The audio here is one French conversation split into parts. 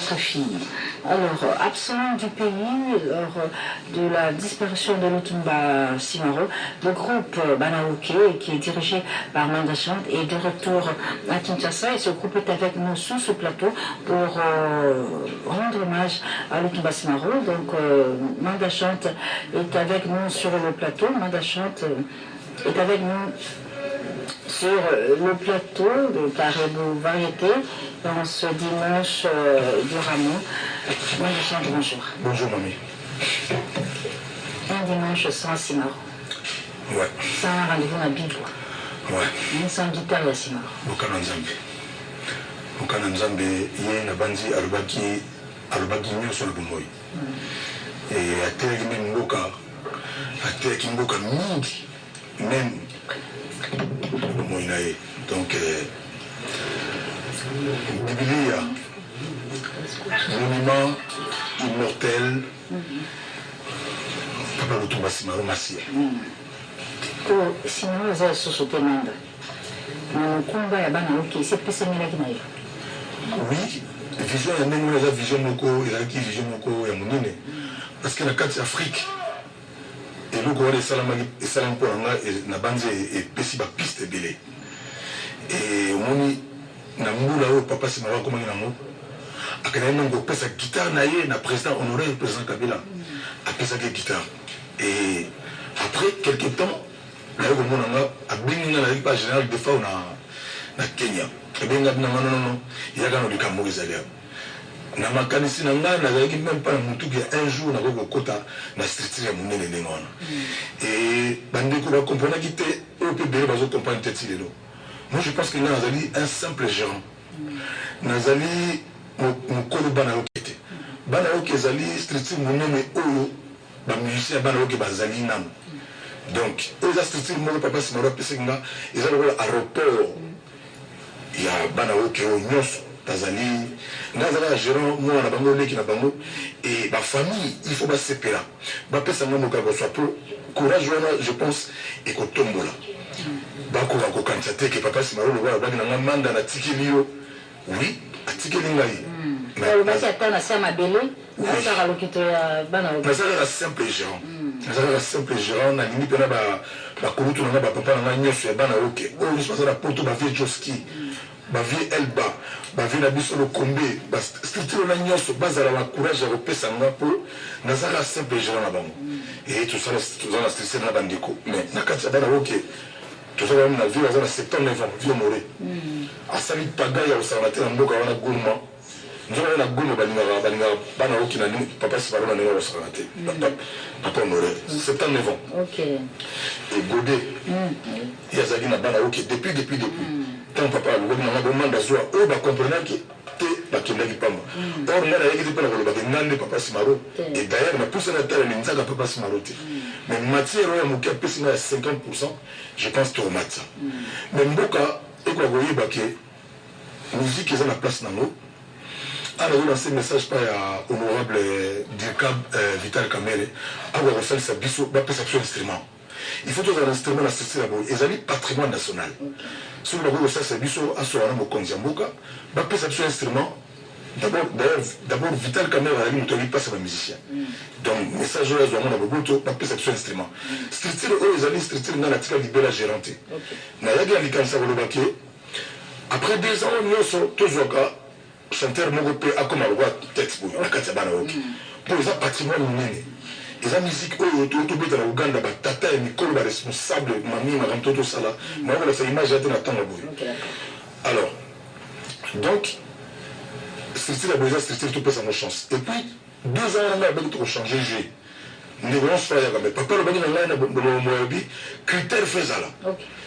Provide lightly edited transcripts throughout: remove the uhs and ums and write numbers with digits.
votre fille. Alors, absent du pays, lors de la disparition de Lutumba Simaro, le groupe Banaoke, qui est dirigé par Manda Chante, est de retour à Kinshasa et ce groupe est avec nous sur ce plateau pour rendre hommage à Lutumba Simaro. Donc, Manda Chante est avec nous sur le plateau. Manda Chante est avec nous sur le plateau de Caribou Variété dans ce dimanche du Rameau. Manda Chante, bonjour. Bonjour, mamie. Un dimanche sans Simaro. Ouais. Sans rendez-vous à Bibo. Ouais. Sans guitare à Simaro. Bokana Nzambe. Bokana Nzambe, yé na bandi alobaki nyonso na bomoi. Et atelaki même mboka, atelaki mboka mingi, même bomoi na ye. Donc, Biblia, monument immortel, Papa Lutumba Simaro Massia. Simaro eza lisusu te Manda. Na mokumba ya bana oke esepesamelaki na yo. Oui, vision ya ndenge eza vision moko ezalaki vision moko ya monene parce que na kati ya Afrique eloko wana esalami mpo na nga na banzi epesi bapiste ebele e omoni na mbula oyo papa Simaro akomaki nango akendaki nango kopesa guitare na ye na président honoré président Kabila apesaki guitare et après quelque temps naye komona nga abengi nga nazalaki pa général de fao na Kenya ebenga bina non yaka no likambo ezali apo na makanisi na ngai nazalaki même pas na mutuki ya un jour nakoki kokota na structure ya monene ndenge wana e bandeko bakomprenaki te oyo mpe bele bazokomprendre te ti lelo. Moi je pense que ngai nazali un simple gérant nazali mokolo bana yoke te bana yoke ezali structure monene oyo bamusicien ya bana yoke bazali nano donc oyo eza structure moko papa Simaro apesaki nga eza lokola aéroport ya bana oke oyo nyonso bazali nga azalaka gérant mwana na bango leki na bango et bafamille il faut basepela bapesa nga moka kozwa po courage wana je pense ekotombola bakoka kokanisa te ke papa Simaro lokola baki na nga Manda natikeli yo oui atikeli ngai olobaki ata na se ya mabele ozaka lokito ya bana oke nazalaka simple gérant nazalaka simple gérant nalingi mpena bakolutu na nga bapapa na nga nyonso ya bana oke oyo nyonso baza na poto bavie joski bavie elba bavie na biso lokombe structure na nyonso bazala na courage ya kopesa nga mpo nazalaka simple gérant na bango e toza na structure na bandeko mais na kati ya bana oke tozala na vie aza na 79 ans vie more asali pagai ya kosala na te na mboka wana goma nzona na goma balingaka bana oke na papa Simaro na ndenge kosala na te papa honore 79 ans et Godé ye azalaki na bana oke depuis tant papa alobi nanga bomanda zwa oyo bakomprenaki te bakendaki pamba or nga nayeki te mpe na kolobaki nga nde papa Simaro et d'ailleurs napusa na tala linzaka papa Simaro te mais matière oyo ya moke apesi nga ya 50% je pense tokomata mais mboka ekoka koyeba ke musique eza na place nango ana olanse message pa ya honorable Dirkab Vital Kamere akoka kosalisa biso bapesa biso instrument il faut tozala instrument na structure ya boye ezali patrimoine national soki bakoki kosalisa biso asola na mokonzi ya mboka bapesa biso instrument d'abord Vital Kamere azali moto alipasa bamusicien donc message oyo azwango na boboto bapesa biso instrument structure oyo ezali structure nga natika libela gérant te nayaki na likanisa koloba ke après 2 ans nyonso tozwaka chanteur moko mpe akoma lokwa tete boye na kati ya bana oke mpo eza patrimoine monene eza musique oyo tobeta na uganda batata ya mikolo baresponsable mami makambo to tosala naokolasa image ya te na ntango boye alors donc structure ya boye eza structure topesa ngo chance et puis 2 ans wana ngai abaki tokochange jeu ndeko nyonso fala yaka mais papa alobaki na ngai na moyebi critère fo ezala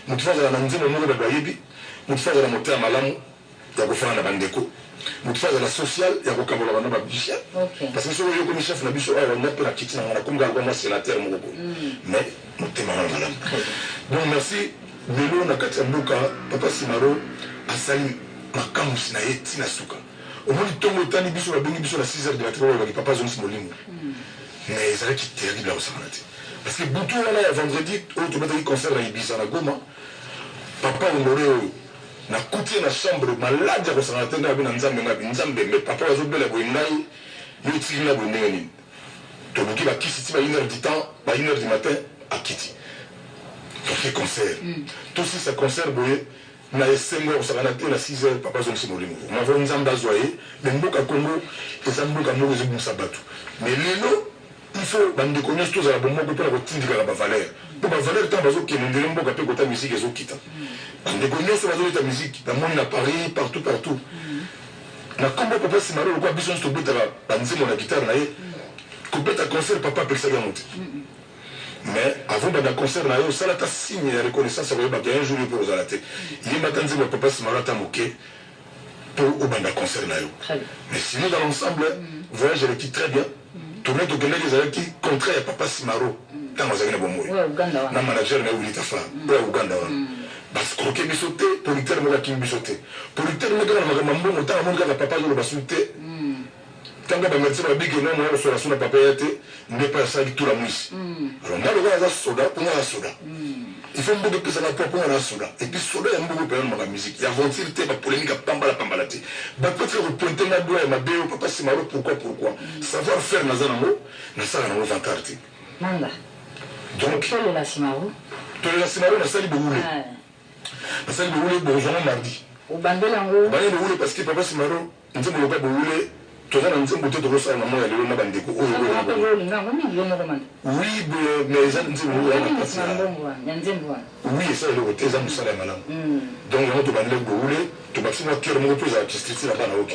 moto fo azala na nzembo moko bato bayebi moto fo azala motema malamu ya kofana na bandeko moto fo azala social ya kokambola bana babusicien parce que soki oyokomi chef na biso awa nga mpe na kiti na nga nakomika lokola mwa sénateur moko boye mais motema wana malamu donc merci lelo na kati ya mboka papa Simaro asali makambusi na ye ntina suka omoni ntongo etani biso babengi biso na 6 heures de matin babaki papa azongisi molimo mais ezalaki terrible akosakana te parce que butu wana ya vendredi oyo tobetaki concert na Ibisa na Goma papa honore oyo na kuti na chambre malade ko sana tenda bina nzambe ngabi nzambe me papa wazo bela bo ngai yo tsina bo ndeni to buki ba kisi ba 1h du temps ba 1h du matin à Kiti to fait concert tout ça concert boye na esengo ko sana te na 6h papa zo simolimo ma vo nzambe azoye me mboka Congo ezamboka moko zo busa batu mais lelo il faut bande connaître tous à bon moko pour tindika ba valeur pour ba valeur tant bazo ke ndele mboka pe kota musique ezo kita bande connaître sur bazo ta musique dans monde à Paris partout na kombo papa Simaro ko biso sto beta ba nzimo na guitare na ye ko beta concert papa pesa ya monte mais avant de concert na yo ça la ta signe de reconnaissance ça va ba un jour pour la tête il m'a tanzi mon papa Simaro ta moqué pour au banda concert na yo mais sinon dans l'ensemble voyage elle qui très bien tourner to gender les qui contraire papa Simaro tant aux na bomoy na manager na ulita fa pour Uganda parce que ke bisoté politeur mo ki bisoté politeur mo kana mambo mo ta mo kana papa yo basuté tanga ba merci ba bigi no mo so la suna papa yete ne pas ça tout la mousse alors moi le gars soda pour la soda il faut beaucoup que ça la pour la soda et puis soda ya beaucoup pour la musique ya aventure te ba polémique pambala te ba peut-être pointer na doigt ma béo papa Simaro pourquoi savoir faire na zanamo na ça na vantarti manda donc to la Simaro na sali boulé parce que le roulé bonjour mardi au bandelango ba le roulé parce que papa Simaro nzembo le pas roulé toza na nzembo te to ça na mo ya lelo na bandeko o oui mais ça nzembo oui ça le côté ça musala malam donc on to bandele roulé to ba sima cœur mo to za street là bas na OK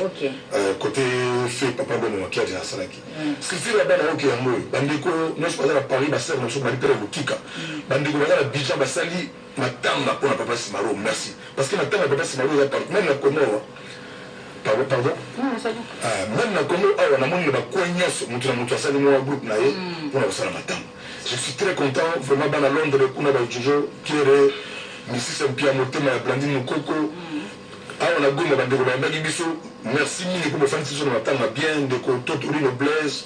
côté fait papa bono qui a déjà salaki street là bas na OK yango bandeko no se pas à Paris ba ser no so ba libérer le kika bandeko ba na Abidjan ba sali matanga pour papa Simaro merci parce que matanga papa Simaro ya part même la Congo pardon même la Congo a na moni ba ko nyos mutu asali mo groupe na ye pour la sala matanga je suis très content vraiment dans la Londres kuna ba jojo kire misi Sampia motema ya Blandine Mukoko on a goma bandeko ba bagi biso merci mini pour me faire sur matanga bien de ko Toturi no Blaise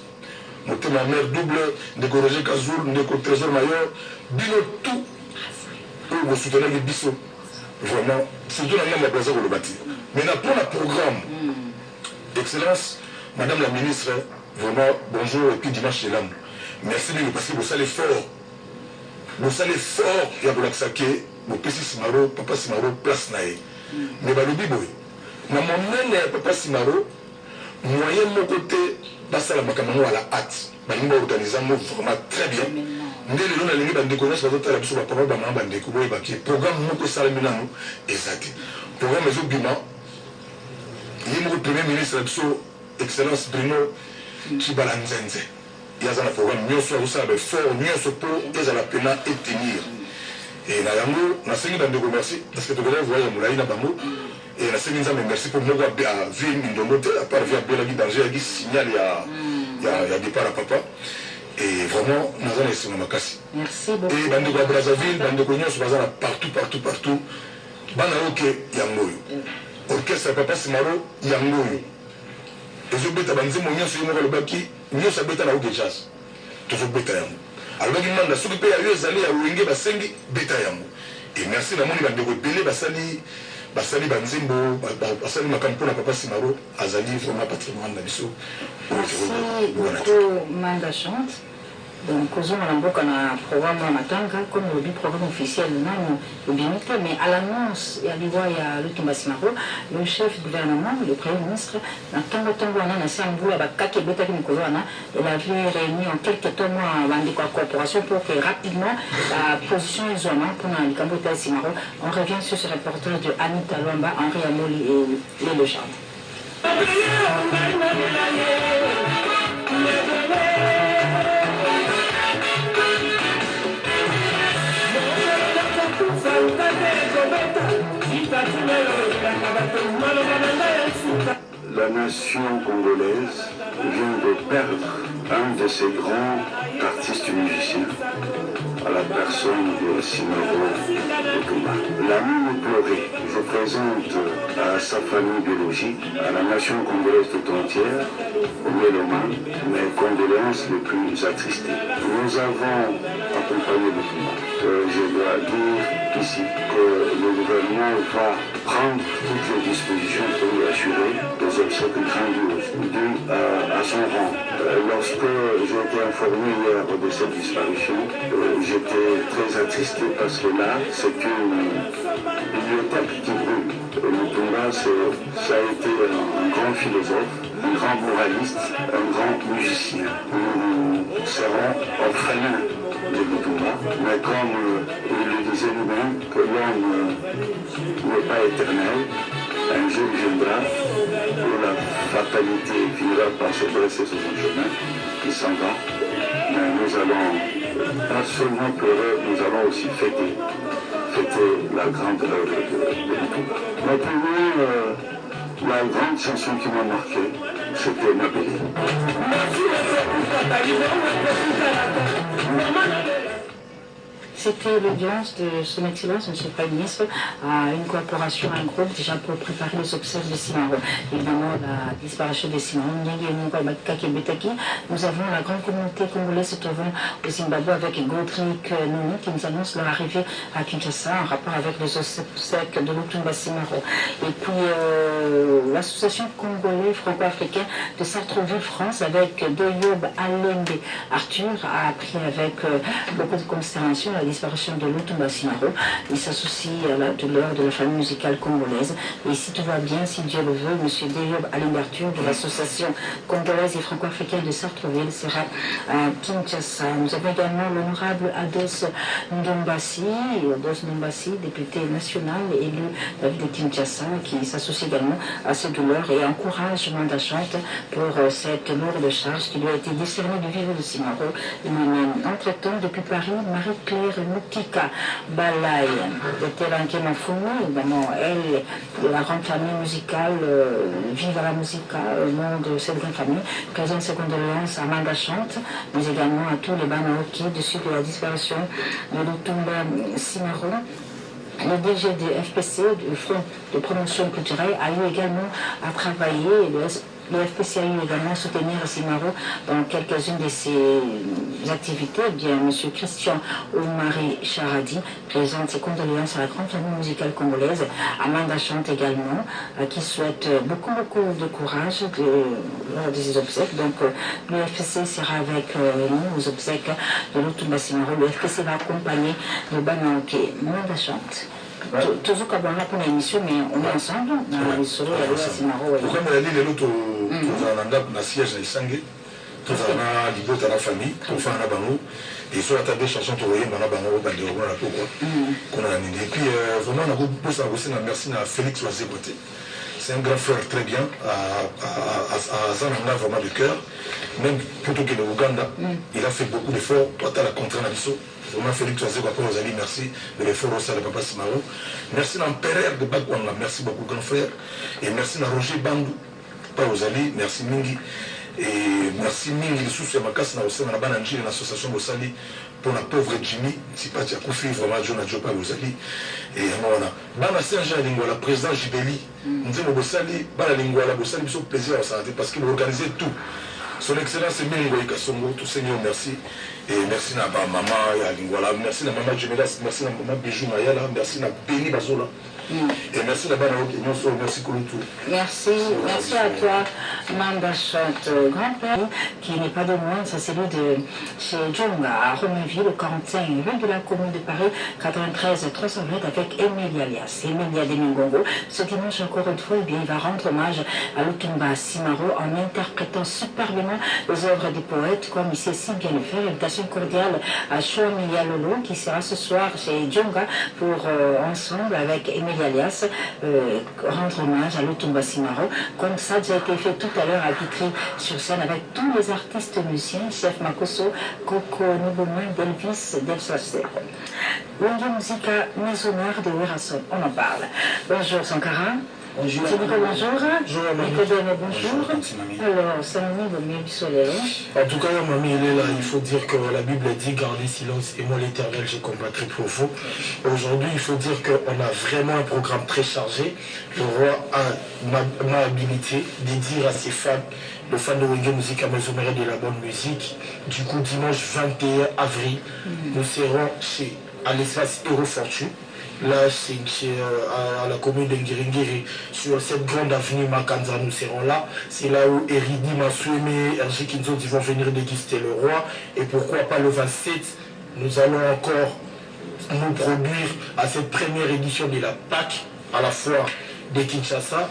motema mère double de ko Roger Kazoul de ko Trésor Mayor bino tout vous soutenez les bisous vraiment surtout dans la place de bâti maintenant pour le programme excellence madame la ministre vraiment bonjour et puis dimanche chez l'âme merci beaucoup parce que vous allez fort il y a pour l'axaké vous petit Simaro papa Simaro place nae mais balobi boy na mon papa Simaro moyen mon côté basa la makamano à la hâte balingo organiser vraiment très bien ndele lona lingi bandeko nyonso bazotala biso bapapa bamama bandeko boyebaki programme moko esalami nanu eza te programme ezobima ye moko premier ministre na biso excellence Bruno Tshibala Nzenze ye aza na programme nyonso azosala baeffort nyonso mpo ezala pena etenir e na yango nasengi bandeko merci parce que tokozala voyage ya molai na bango e nasengi nzambe merci mpo moko avie mindondo te apart vie abelaki danger yaki signal ya départ ya papa. Et vraiment, nous avons essayé de makasi. Merci beaucoup. Et bandeko à Brazzaville, bandeko nyonso bazala partout. Bana oke yangoyo. Orchestre papa Simaro yangoyo. Ezo beta banzemo nyonso yemo le baki, nyonso beta na oke jazz. Tozo beta yango. Alors qui manda soki pe ya yo ezali ya wenge basengi beta yango. Et merci na moni bandeko belé basali banzembo basali makampo na papa Simaro azali vraiment patrimoine na biso. Merci beaucoup Manda chante. Donc aux hommes on a programme matanga comme le programme officiel non bien mais à l'annonce il y a le Lutumba Simaro le chef du gouvernement le premier ministre na tango on a assemblée ba kake beta ki mkolwana il avait réuni en quelques temps bandeko coopération pour que rapidement la position est zone pour na likambo ta Simaro on revient sur ce reportage de Anita Lomba Henri Amoli et le chant. La nation congolaise vient de perdre un de ses grands artistes musiciens à la personne personne de Simaro Lutumba. L'ami pleuré, je présente à sa famille biologique, à la nation congolaise tout entière, au Méloma, mes condoléances les plus attristées. Nous avons accompagné Lutumba. Je dois dire ici que le gouvernement va prendre toutes les dispositions pour lui assurer des obsèques grandioses dues à son rang. Lorsque j'ai été informé hier de cette disparition, j'étais très attristé parce que là, c'est une bibliothèque qui brûle. Lutumba, ça a été un grand philosophe, un grand moraliste, un grand musicien. Nous serons orphelins de Lutumba, mais comme il le disait lui-même, que l'homme n'est pas éternel, un jour viendra où la fatalité finira par se dresser sur son chemin, qui s'en va. Mais nous allons pas seulement pleurer, nous allons aussi fêter la grande œuvre de Lutumba. Mais pour nous, la grande chanson qui m'a marqué, c'était Mabélé. C'était l'audience de son Excellence, M. le Premier ministre, à une coopération, à un groupe déjà pour préparer les obsèques de Simaro. Évidemment, la disparition de Simaro, nous avons la grande communauté congolaise se trouvant au Zimbabwe avec Godric Nouni qui nous annonce leur arrivée à Kinshasa en rapport avec les obsèques de Lutumba Simaro. Et puis l'association congolaise franco-africaine de Sartreville, France, avec Doyob Alembe Arthur, a appris avec beaucoup de consternation la disparition de Lutumba Simaro. Il s'associe à la douleur de la famille musicale congolaise. Et si tout va bien, si Dieu le veut, M. Doyob Alembe Arthur de l'association congolaise et franco-africaine de Sartreville sera à Kinshasa. Nous avons également l'honorable Ados Ndombasi, député national élu de Kinshasa, qui s'associe également à ces douleurs et encourage Manda Chante pour cette lourde charge qui lui a été décernée du vivre de Simaro. Entre-temps, depuis Paris, Marie-Claire Mukika Balai de Telanke Mafumu, évidemment, elle, de la grande famille musicale, vive à la musica, au nom de cette grande famille, présente ses condoléances à Manda Chante, mais également à tous les Banaoki de suite de la disparition de Lutumba Simaro. Le DG du FPC, du Front de promotion culturelle, a eu également à travailler. Le FPC a eu également à soutenir Simaro dans quelques-unes de ses activités. Eh bien, M. Christian Omari Charadi présente ses condoléances à la grande famille musicale congolaise, à Manda Chante également, qui souhaite beaucoup de courage lors de ses obsèques. Donc, le FPC sera avec nous aux obsèques de Lutumba Simaro. Le FPC va accompagner le Banaoké Manda Chante. Toujours comme on a pour l'émission, mais on est ensemble. Les solos, la Simaro. Comme elle dit, l'autre, dans la siège de Sangé, tout ça, on a l'idée de la famille, tout ça, on a bango. Et sur la table des chansons, on a bango, dans le roman, qu'on a amené. Et puis, vraiment, on a beaucoup de merci à Félix Oazéboté. C'est un grand frère très bien, à Zananga, vraiment de cœur. Même plutôt que le Ouganda, il a fait beaucoup d'efforts pour atteindre la contrainte à vraiment Félix Oazégo, merci de l'effort au sein de Papa Simaro. Merci à l'empereur de Bakwanga, merci beaucoup grand frère. Et merci à Roger Bandou, Papa Ozali, merci Mingi. Et merci Mingi, sous Makas, na aussi, on a bananji l'association Bosali pour la pauvre Jimmy, si pas tu as confié vraiment John Adjopa Bosali. Et on a Bana Saint-Jean Lingwala, président Jibeli, nous avons Bosali, Bana Lingwala, Bosali, nous avons plaisir à s'arrêter parce qu'il organisait tout. Son Excellence Mingoï Kassongo, tout Seigneur, merci. Et merci à ma maman, merci à maman Djemelas, merci à maman Bijou Mayala, merci à Béni Bazola. Et merci à Banaoki, merci Kouloutou. Merci à toi, Manda Chante, grand-père, qui n'est pas de loin, ça c'est lui de chez Djonga, à Romainville, au 45 rue de la Commune de Paris, 93 320 avec Émilie Alias, Emilia Demingongo. Ce dimanche, encore une fois, eh bien, il va rendre hommage à Lutumba Simaro en interprétant superbement les œuvres des poètes, comme il sait si bien le faire. Invitation cordiale à Chouamilia Lolo, qui sera ce soir chez Djonga pour ensemble avec Emilia Alias, rendre hommage à Lutumba Simaro, comme ça a déjà été fait tout à l'heure à Vitry sur scène avec tous les artistes musiciens, Chef Makoso, Coco Nibouma, Delvis, Delsacer. Longue musique maisonnaire de Werason, on en parle. Bonjour Sankara. Bonjour. Nicodème, bonjour. Alors, Samani, en tout cas, mamie, il est là. Il faut dire que la Bible dit gardez silence et moi l'Éternel, je combattrai pour vous. Aujourd'hui, il faut dire qu'on a vraiment un programme très chargé. Le roi m'a habilité de dire à ses fans, le fan de Wenge Musique à Maisoméré de la bonne musique. Du coup, dimanche 21 avril, nous serons à l'espace Héros Fortune. Là, c'est à la commune de Ngiringiri, sur cette grande avenue Makanza, nous serons là. C'est là où Eridi, Masueme, Ergi Kinzo vont venir déguster le roi. Et pourquoi pas le 27, nous allons encore nous produire à cette première édition de la Pâques, à la foire de Kinshasa,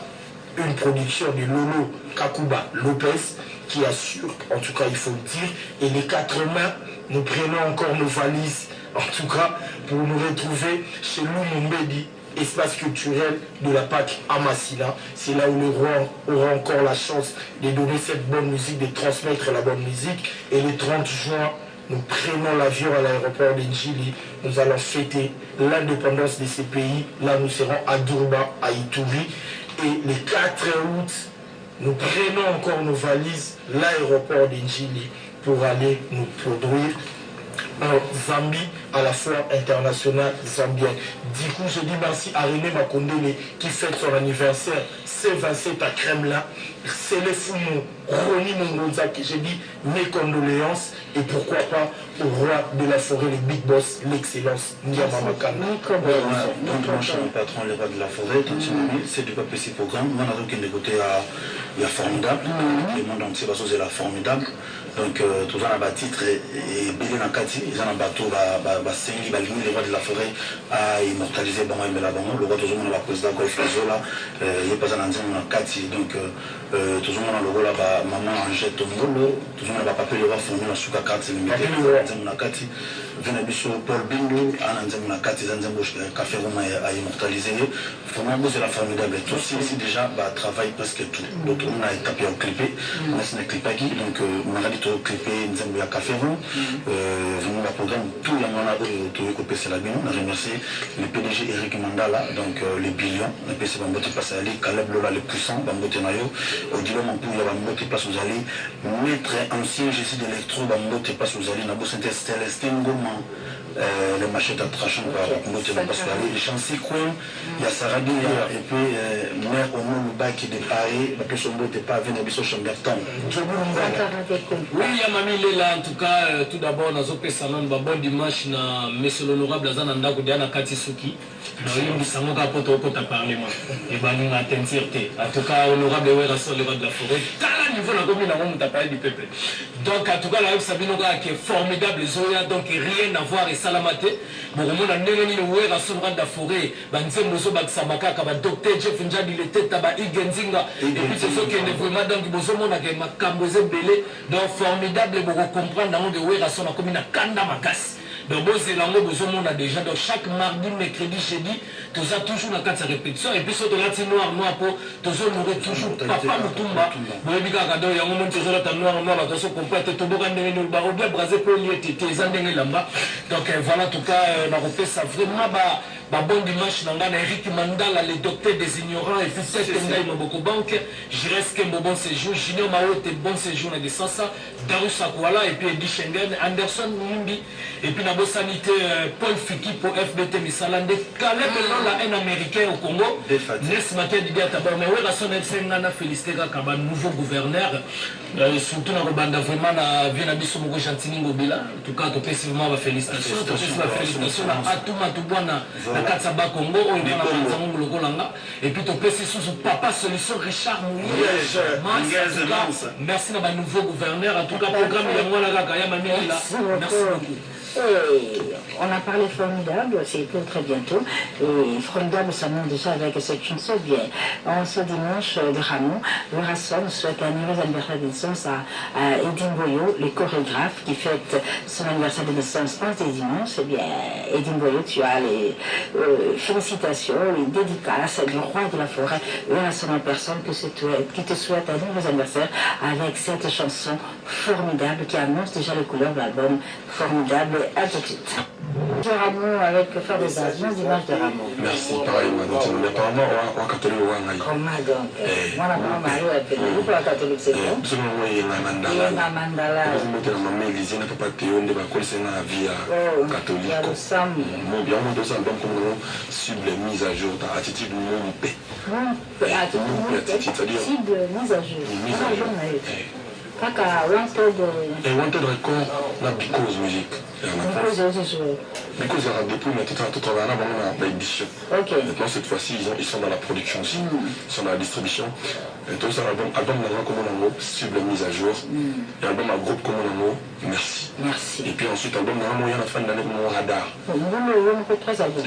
une production de Lolo Kakuba Lopez, qui assure, en tout cas il faut le dire, et les 4 mains, nous prenons encore nos valises, en tout cas, pour nous retrouver chez Lumumbedi, espace culturel de la Pâques à Massila. C'est là où le roi aura encore la chance de donner cette bonne musique, de transmettre la bonne musique. Et le 30 juin, nous prenons l'avion à l'aéroport d'Injili. Nous allons fêter l'indépendance de ces pays. Là, nous serons à Durba, à Ituri. Et le 4 août, nous prenons encore nos valises, l'aéroport d'Injili, pour aller nous produire en Zambie, à la foire internationale zambienne. Du coup, je dis merci à René Makondele qui fête son anniversaire, c'est 27 à Kremlin. C'est les Fumo, Roni Mongonza, qui j'ai dit mes condoléances, et pourquoi pas au roi de la forêt, le big boss, l'excellence, Ndiama Makana. Donc, moi, je suis le patron, le roi de la forêt, c'est du peuple, ces programmes. Moi, on a aucun côté, il y a formidable, le monde entier va c'est la formidable. Donc, tout ça, on a titre et Billy Nakati, ils ont un bateau, Sengi, le roi de la forêt, a immortalisé Bango et Melabango, le roi de Zomo, le président Golf Zola, il n'y a pas un ancien Nakati, donc, tout le monde a le rôle là, maman Angèle Tomolo, tout le monde a papé le roi fourni dans Souka Kati, limité, Nakati, Venabiso, Paul Bingo, Ananzem Nakati, Zanzembo, Café Roma a immortalisé. Vraiment, c'est la formidable. Tout ici déjà, travaille presque tout. Donc, on a tapé en clippé, on a signé clippé, donc, on a dit tout clippé, Nzembo ya Café Roma, vraiment, le programme, tout le monde a tout coupé, c'est la bien. On a remercié le PDG Eric Mandala, donc, les billions, le PC Bambote passe à aller, Caleb Lola, le puissant, Bambote Nayo, Odilo Mampou, Bambote passe aux allées, maître ancien Jésus d'électro, Bambote passe aux allées, Nabo Saint Célestin Goma, les machettes à trachant, Bambote passe aux allées, les chansons, il y a Saragui, et puis, mère au nom du bail qui est déparé, la personne ne pas venir à Bissau Chambertin. Oui, il y a Mamie Lela, en tout cas, tout d'abord, dans Zopé Salon, bon dimanche, na Monsieur l'honorable Azananda Koudiana Katisuki, dans une Sangoka Poto Kota Parlement, et Banou a tentirté. En tout cas, honorable Werason, le roi de la forêt, à niveau la commune, on a parlé du peuple. Donc, en tout cas, la Sabinoga qui est formidable, Zoya, donc rien à voir et Salamate. Bon, on a néné le Werason, roi de la forêt, Banzem Mozo Baksamaka, Kaba Docteur Jeff Njadi, le tête Taba Igenzinga, et puis c'est ce qui est vraiment dans le Bozomo, on a Makamboze Belé, donc formidable, pour comprendre dans le Werason, la commune à Kanda Makas. Donc, on a déjà, donc chaque mardi, mercredi, jeudi, tout ça toujours dans 4 répétitions. Et puis, surtout là, c'est noir, pour tout ça, on aurait toujours papa Mutumba. Bon, il y a un moment, tout ça, noir, tout ça, complète, tout le monde, nous, barobia, brasé, pour lier, tété, zandeng, là-bas. Donc, voilà, en tout cas, on a refait ça vraiment, bon dimanche, on a Eric Mandala, le docteur des ignorants, et puis c'est Tendaï Maboko Banque, Jireske, bon séjour, Junior Maote, bon séjour, on a des Sansa, Darus Akwala, et puis Eddie Schengen, Anderson Mumbi, et puis Nabo Sanité, Paul Fiki pour FBT Missalande, Caleb, la haine américaine au Congo, Nes Maté Didier Tabar, mais ouais, la son FC Nana Félicité Kaba, nouveau gouverneur, surtout dans le banda vraiment, Vienabiso Mogo Chantini Ngobila, en tout cas, tu peux vraiment ma félicitation, à tout Matouboana. Katsaba Congo, on est dans le Golanga, et puis tu peux sous Papa Solution Richard Moulier. Merci à ma nouveau gouverneur, en tout cas, programme merci beaucoup. On a parlé formidable, c'est pour très bientôt. Et formidable, ça monte déjà avec cette chanson bien. En ce dimanche de Ramon, le Rasson souhaite un heureux anniversaire de naissance à Edine Boyo, le chorégraphe qui fête son anniversaire de naissance en ce dimanche. Eh bien, Edine Boyo, tu as les félicitations, les dédicaces du roi de la forêt, le Rasson en personne qui te souhaite un heureux anniversaire avec cette chanson formidable qui annonce déjà les couleurs de l'album Formidable. À tout de suite. Rameau avec Fabio Zazman, dimanche de Rameau. Merci, pareil, madame. Mais apparemment, on a catholique ou on a comment donc? Moi, la maman Mario a fait le pour la catholique, c'est bon? Parce que moi, il y a un mandala. Il y a un mandala. Parce que moi, maman église, n'a pas théo, n'a pas collé, c'est la vie catholique. Il y a le sam. Mon bien, on doit s'en comme nous, sur les mises à jour, dans l'attitude de mon paix. Attitude, c'est-à-dire cible mise à jour. Mise à jour. Kaka, wanted record na because music. Because il y a des plumes, tout travail là, on a l'édition. Maintenant, cette fois-ci, ils sont dans la production aussi. Ils sont dans la distribution. Et tout ça, album comme on a cible mise à jour. Et album à groupe comme on a merci. Merci. Et puis ensuite, album il y a la fin de l'année comme on radar. Il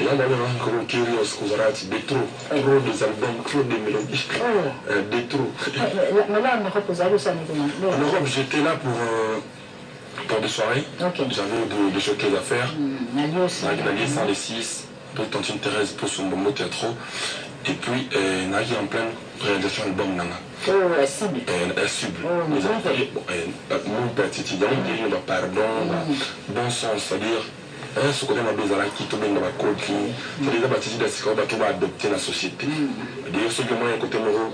y a un Curious, Kuzarati, Détro. Trop des albums, trop des mélodies. Détro. Mais là, on repose à l'eau, ça n'est pas. En Europe, j'étais là pour des soirées. J'avais des showcases à faire. Nagui 106, puis Tantine Thérèse pour son bon mot théâtre. Et puis, Nagui en pleine réalisation album Nana. Elle cible. Elle cible. Mon petit étudiant, il dit pardon, bon sens, c'est-à-dire, ce côté m'a besoin qui tombe dans ma code, c'est-à-dire, la bâtisse de ce qu'on va adopter la société. D'ailleurs, ce que moi, un côté moreau,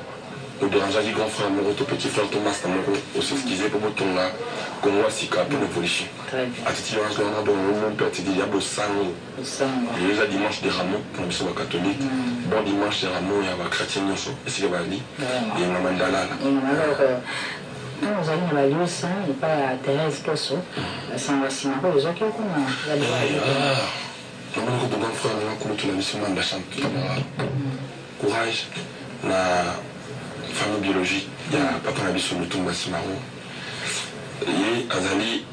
au dérangeage du grand frère Moro, tout petit frère Thomas Moro, aussi excusé pour ton là, qu'on voit si cap une évolution. À titre de on a bon monde, à titre de sang. Les dimanche des rameaux, pour le soir catholique, bon dimanche des rameaux, il y a un chrétien, et c'est va aller, et un mandala. Quand nous allons à la lieu saint, et pas à Thérèse Posso, sans Vassimaro, les gens qui ont la le grand frère, on a la mission de la chambre, courage, la famille biologique, il y a papa Nabi sur le tour Massimaro. Et Azali,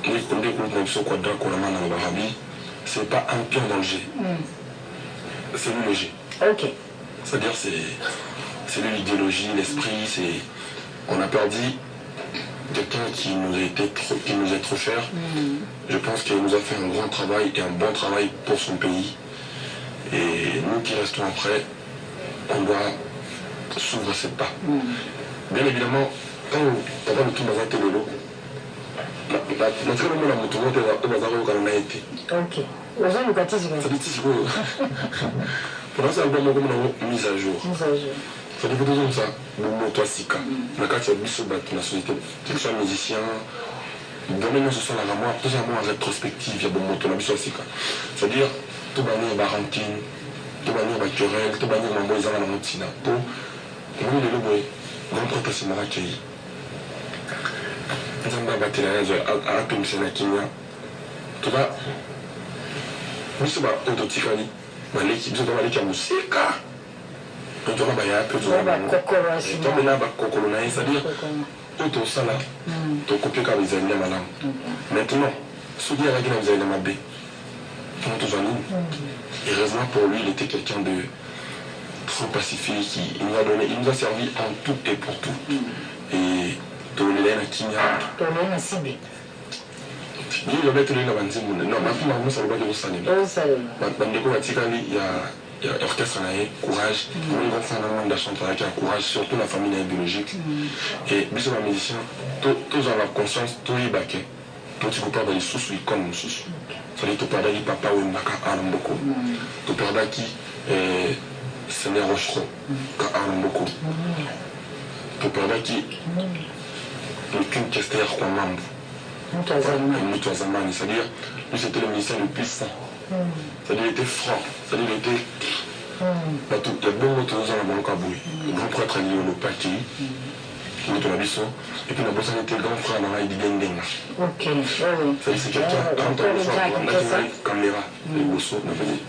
nous connaissons le groupe sur Quadra Koraman dans l'Arabie, c'est pas un pion dans le G. C'est lui le G. Ok. C'est-à-dire, c'est lui l'idéologie, l'esprit, c'est. On a perdu quelqu'un qui nous est trop cher. Je pense qu'il nous a fait un grand travail et un bon travail pour son pays. Et nous qui restons après, on doit s'ouvre ses pas. Bien évidemment, quand on va le tout dans un télélo, la très bonne moto, on va avoir un été. Ok. On va nous gâter, ça dit si vous. Pour l'instant, on va une mise à jour. Mise à jour. Ça dit comme ça, bon, toi, Sika. La carte, il y a bis la société. Qu'ils soient musiciens, donnez-nous ce son à moi, tout ça, moi, en rétrospective, il y a bon moto, la bis Sika. C'est-à-dire, tout le monde est barantine, tout le monde est querelle, tout le monde est mambo, ils ont la motina. Nous, les loboy, grand prêtre Simara Kei. Nous avons battu la raison à la péninsule de Kenya. Tu vois, nous sommes autotikali, mais l'équipe de la musique. Nous avons battu la péninsule de Kenya. Nous avons battu la péninsule de Kenya. C'est-à-dire, tout ça là, tu copies comme ils aiment les malins. Maintenant, ceux qui ont regardé les aiment les mabés, nous tous en ligne. Heureusement pour lui, il était quelqu'un de trop pacifique, il nous a servi en tout et pour tout. Et Tolène à Kinya. Tolène à Sibi. Il y avait Tolène à Banzimoun. Non, ma fille m'a dit que vous savez. Bandeko Vatikali, il y a orchestre, courage. Nous avons fait un monde chanter avec un courage, surtout la famille biologique. Et bis les musiciens, tous ont la conscience, tous les baquets. Tous les copains dans les sous, ils comme nous sous. C'est-à-dire, tu parles de papa ou Naka Aramboko. Tu parles de Seigneur Rochereau, qui a un beaucoup. Tu parles de l'aucune question qu'on membre. Moutouazamani, c'est-à-dire, lui c'était le ministère le plus saint. C'est-à-dire, il était franc, c'est-à-dire, il était. Il y a beaucoup de choses dans le Kaboui. Le grand prêtre lié au Paki, qui est au Nabiso, et puis la bosse était grand frère dans l'aïe d'Idengen. Ok, oui. C'est-à-dire, c'est quelqu'un, quand on le voit, on a une caméra, les bossos, on a fait des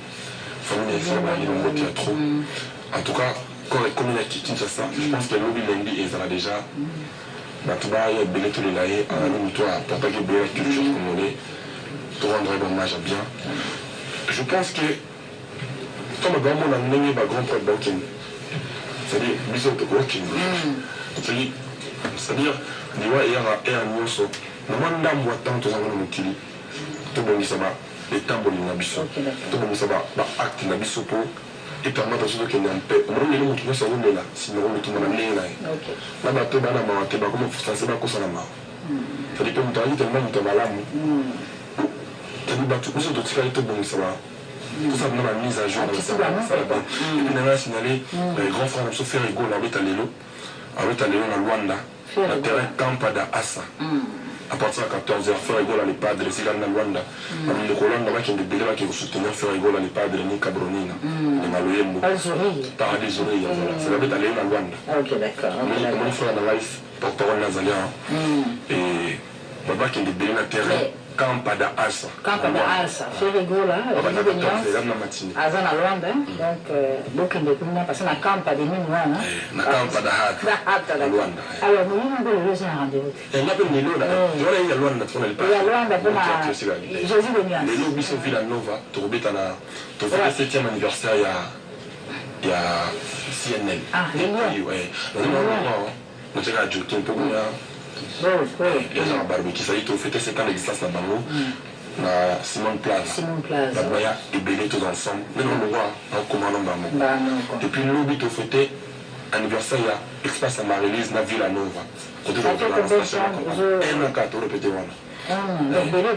familles infirmières, ils ont voté à trop. En tout cas, quand on est commun à Kinshasa, je pense que l'objet lundi est là déjà. Batouba, il y a belé tous les laïcs, nous, toi, pour pas qu'il y ait la culture congolaise, pour rendre un hommage à bien. Je pense que, comme un grand monde a mené un grand point de Bokin, c'est-à-dire, bisous de Bokin, c'est-à-dire, il y a un yoso, nous avons un temps, tout ça, nous avons tout le monde qui s'abat, les tambours, nous avons tout le monde qui s'abat, acte, nous avons et permettre à ceux qui n'ont pas on va nous ça là sinon on va tout le monde là là bateau bana ma te ba comme français ba ko sana ma C'est-à-dire que moto ali tellement moto malamu. C'est-à-dire bato biso totikali tobongisa ba tout ça na mise à jour na ça là-bas. Et puis on a signalé grand frère Mso Ferrigo na beta lelo na Luanda na terrain Campa da Asa. À partir de 14h, Ferrigo les padres, c'est dans Luanda. On est colonne là qui ont des délais qui vont soutenir Ferrigo les padres ni Cabronina. Les Maloyembo. Paradis oreilles. C'est la bête aller à Luanda. Ok, d'accord. Mon frère dans life porte-parole Nazalia. Et Baba qui ont des délais na terrain Campa da Asa. Campa da Asa. Ferrigo là, Azana Luanda. Donc beaucoup de communes passent na Campa de Minuana. Na Campa da Hata. Luanda. Alors nous on va le rendez-vous. On appelle Nilo là. Il y a Luanda pour le pas. Il y a Luanda pour la Jésus de Nuance. Nilo biso Villanova, Tourbeta na le 7e anniversaire il y a CNN. Ah, oui, ouais. On dirait à Jokin pour moi. Il y a un barbecue, ça y est, on fêtait 7 ans d'existence dans Bango. Na Simon Plaza. La Boya et Bélé tous ensemble. Mais on le voit en commandant Bango. Et puis l'obit au fêté anniversaire, il y a Espace à Marie-Lise, na Villanova. Côté de la station, un an 4, on répétait voilà. Bélé,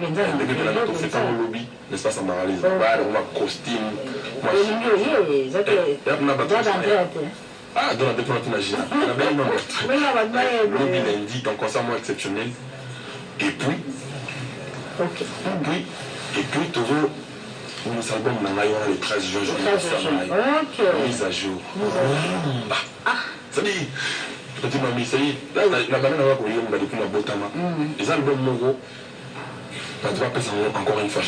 on fait un lobby, l'espace à Marie-Lise. On a costume. Ah, dans la dépense imaginaire. On a bien nombre. Lobby lundi, un concert moins exceptionnel. Et puis, toujours, nous album le 13 juin, mise à jour. Ça dit, petit mamie, ça y est, la banane va courir, on va depuis la botama. Les albums Mogo, tu vas passer encore une fois.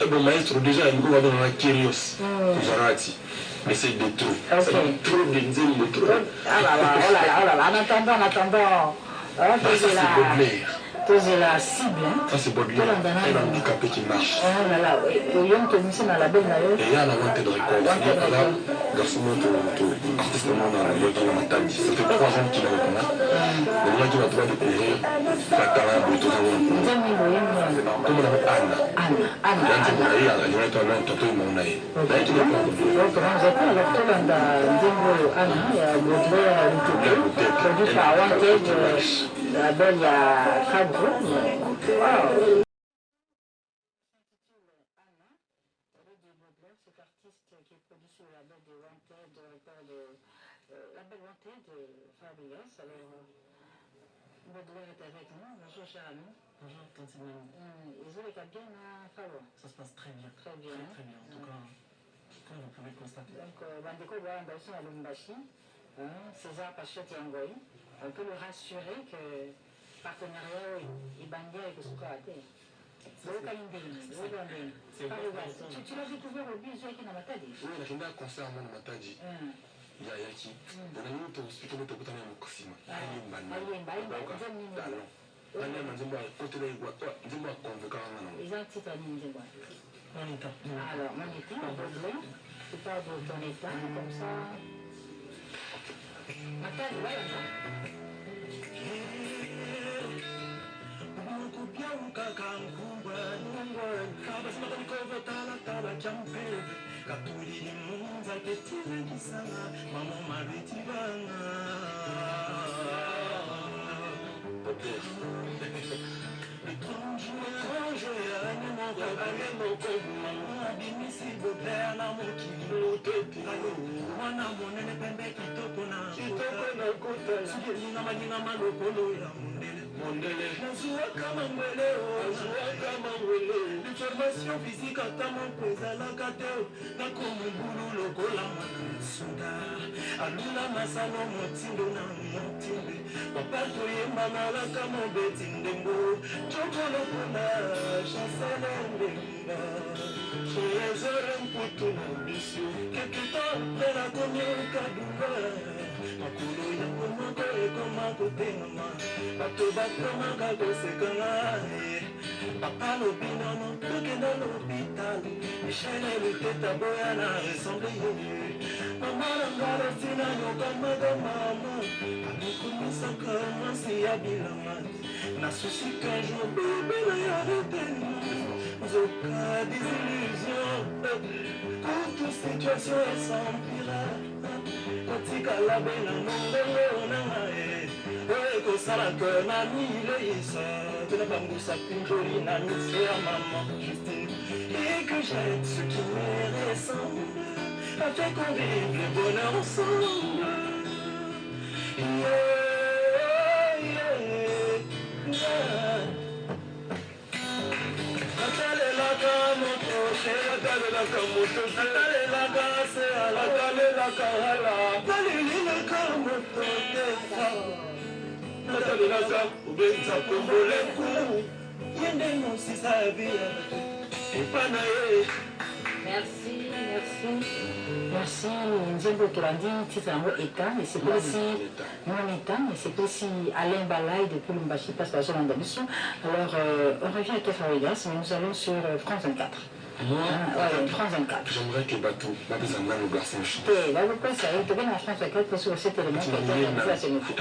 Bon, maestro, déjà, il va dans la Kyrios, Zarati. Mais c'est de trop. C'est trop de nzembo, trop. Ah là là, en attendant. C'est Baudelaire. C'est la cible. Ça c'est Baudelaire. Un handicapé qui marche. Oh là là, oui. Et il y a la vente de récolte. Il y a garçon, artiste dans la matadi. Ça fait 3 ans qu'il est reconnu. Le gars qui va devoir découvrir la talent de tout le monde. Comme on appelle Anna. Anna. Il y a un tonton et mon aïe. Produit par Wanted, la belle il y a Fabro. Wow. Cet artiste qui est produit sur la belle de Wanted, la belle Wanted de Fabrias. Alors, Baudelaire est avec nous. Bonjour cher ami. Bonjour Tante Mélanie. Ils ont les cas bien à Fabro. Ça se passe très bien. Très bien. Très bien. En tout cas, comme vous pouvez constater. Donc, Bandeko doit embaucher à Lumbashi. César Pachot Yangoy. On peut le rassurer que partenariat et bandia et que ce soit à terre. Tu l'as découvert au bus qui n'a pas dit. Oui, il y a un concert à Matadi. Il y a Yaki. On a mis au hospital de Tokotana à Mokosima. Alors, mon état, tu parles de ton état, comme ça. Matadi, voilà. L'information physique à ta main pèse à la cateo. N'a comme boulot le gola soda. Alula masano motindo na motimbe. Papa toye manala kama betindembo. Chokolo kuna chansele ndemba. Chezore mputu na bisyo. Quelque temps après la commune kadunga. Makulu ya kumako ekoma kutenama. Bato bakoma kakosekanga. Papa l'opinion, tout est dans l'hôpital. Michel et le tête à boyana ressemblent. Maman l'angara sina yokama de maman. Amikumi sakama si abilama. Na souci qu'un jour bébé n'a arrêté. Zoka désillusion. Pour toute situation elle s'empira. Kotika la belle non de l'eau. ekosalaka na mileisa tona bambousa pindoli na misère maman Justine et que j'arrête ce qui m'est ressemble afin qu'on vive le bonheur ensemble. Natalelaka moto natalelaka moto natalelaka se natalelaka hala natalelaka moto natalelaka ubenza komboleku yende mosisa bia epana ye. Merci, merci. Merci. Nzembo Tolandi, titre en haut État, et c'est aussi mon État, et c'est aussi Alain Balay de Koulumbashi, parce que la seconde mission. Alors, on revient à toi, Farigas, mais nous allons sur France 24. Moi, France 24. j'aimerais que Batou, Babizana nous garde un chant. Ok, bah, pourquoi ça? Il te vient à France 24 parce que cet élément qui a été réalisé à ce niveau.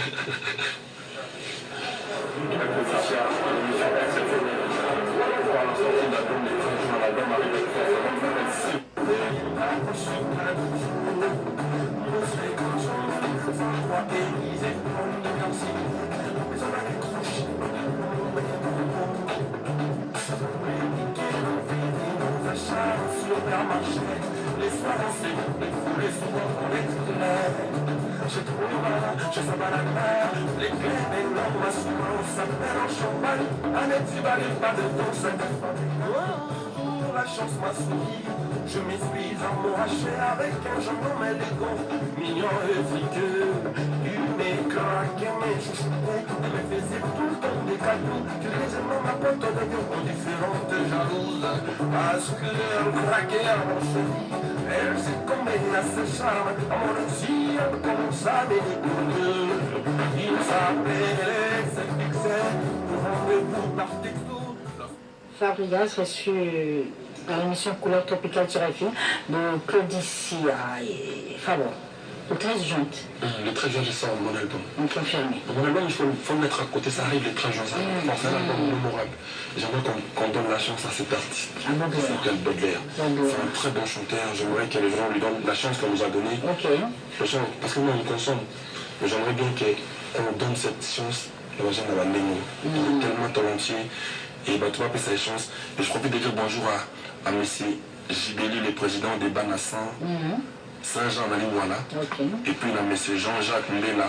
Les soirs ensemble, les soirs on est je trouve je sens pas la mer, les clés des normes, ma souffrance, ça perd en champagne, un étibali, pas de ton sac. La chance m'a souri, je m'essuie embraché avec un jeune homme élégant, mignon et friqueux, humé, craqué, mais chouchouté, elle me faisait tout le temps des cadeaux, que les aimants m'apportent d'ailleurs différentes jalouses, parce que elle craquait à mon chéri, elle s'est combinée à ses charmes, à mon aussi, elle commence à m'écouter, il s'appelait, c'est fixé, rendez-vous par texto. Fabregas reçu à l'émission Couleur Tropicale sur RFI de Claudicia et Fabio, le 13 juin. Le 13 juin, je sors mon album. On confirme. Mon album, il faut le mettre à côté, ça arrive le 13 juin, c'est un album mémorable. J'aimerais qu'on donne la chance à cet artiste. Un bon Il s'appelle Baudelaire. C'est un très bon chanteur, j'aimerais que les gens lui donnent la chance qu'on nous a donnée. Ok. Parce que nous, on consomme. Mais j'aimerais bien qu'on donne cette chance aux gens de la mémo. Il est tellement talentueux. Et bah, tu vas appeler sa chance. Et je profite de dire bonjour à M. Jibeli, le président des Banassan, Saint-Jean Nalimouala. Et puis là, M. Jean-Jacques Mbela,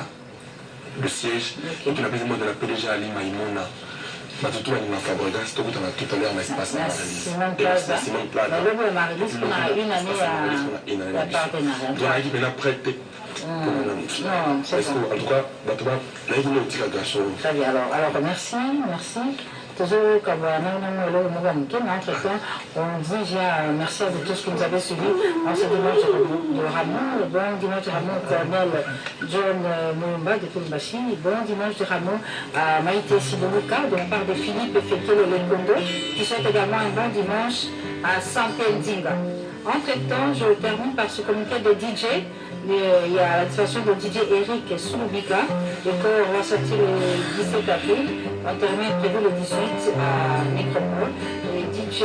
le siège. Et puis la présidente de la PDG Ali Maïmouna. Matutu Anima Fabregas, tout à l'heure, l'espace Simone Plaza. Simone Plaza. Le groupe Marie-Lise, on a une année à partenariat. Donc, l'équipe est là prête. Non, c'est ça. En tout cas, l'équipe est aussi à très bien. Alors, merci. Toujours comme entre-temps, on dit merci à vous tous qui nous avez suivis en ce dimanche de Ramon. Bon dimanche de Ramon au colonel John Moumba de Koulbashi. Bon dimanche de Ramon à Maïté Sidoluka de la part de Philippe Fekele Lekondo, qui souhaite également un bon dimanche à Sampé Ndinga. Entre-temps, je termine par ce communiqué de DJ. Il y a la distribution de DJ Eric Soulubika. Le corps va sortir le 17 avril. On termine prévu le 18 à Nécropole. Le DJ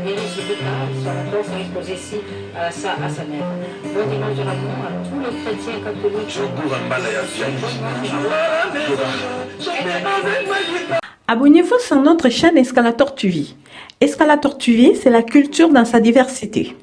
Eric Soulubika, son corps sera exposé ici à sa mère. Bon dimanche de Ramon à tous les chrétiens catholiques. Abonnez-vous sur notre chaîne Escalator TV. Escalator TV, c'est la culture dans sa diversité.